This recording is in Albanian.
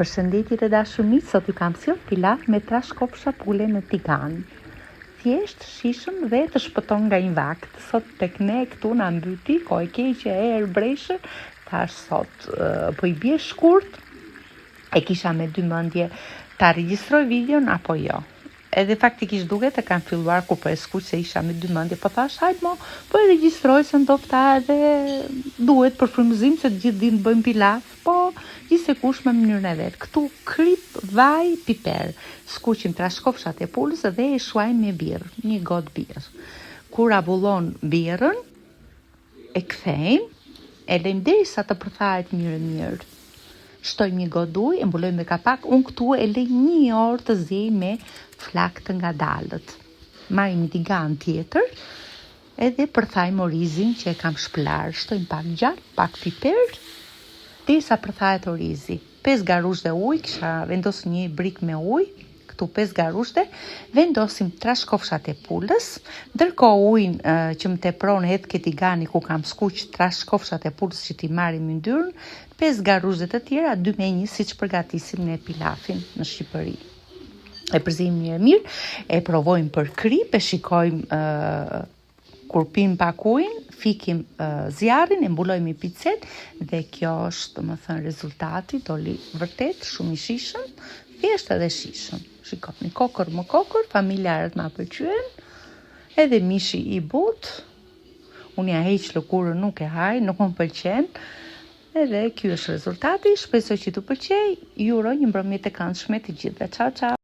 Përshëndetje të dashur miq, sot ju kam sjell pilaf me trash kopsha pule në tigan. Thjesht shishëm dhe të shpëton nga një vakt. Sot tek ne këtu na mbyti kohë e keqe e erbreshë, tash sot po i bie shkurt. E kisha me dy mendje ta regjistroj videon apo jo. Edhe faktikisht duket e kam filluar kur po e skuq se isha me dy mendje, po thash hajt mo, po e regjistroj se ndofta edhe duhet për frymëzim se të gjithë dinë bëjmë pilaf, po gjithsekush me mënyrën e vet. Këtu krip, vaj, piper. Skuqim trashkofshat e pulës dhe e shuajmë me birr, një gotë birr. Kur avullon birrën, e kthejmë, e lejmë derisa të përthahet mirë. Shtojmë një gotë ujë, e mbulojmë me kapak. Unë këtu e lej 1 orë të ziej me flak të ngadalët. Marrim një tigan tjetër, edhe përthajmë orizin që e kam shplar. Shtojmë pak gjak, pak piper, derisa përthahet orizi. 5 garushte ujë, kisha vendosur një brik me ujë. Këtu 5 garushte, vendosim trashkofshat e pulës, ndërkohë ujin që më tepron hedh ke tigani ku kam skuq trashkofshat e pulës që t'i marrim yndyrën, 5 garushte të tjera, 2 me 1 siç përgatisim ne pilafin në Shqipëri. E përzijmë mirë, e provojmë për krip, e shikojmë kur pim pak ujin, fikim zjarrin, e mbulojmë i picet dhe kjo është, domethënë, rezultati doli vërtet shumë i shishëm, thjesht edhe shishëm. Shikoni, kokër më kokër, familjarët ma pëlqyen, edhe mishi i butë. Unë ja heq lëkurën, nuk e haj, nuk më pëlqen. Edhe ky është rezultati, shpresoj që t'ju pëlqej. Ju uroj një mbrëmje të këndshme të gjithëve. Ciao ciao.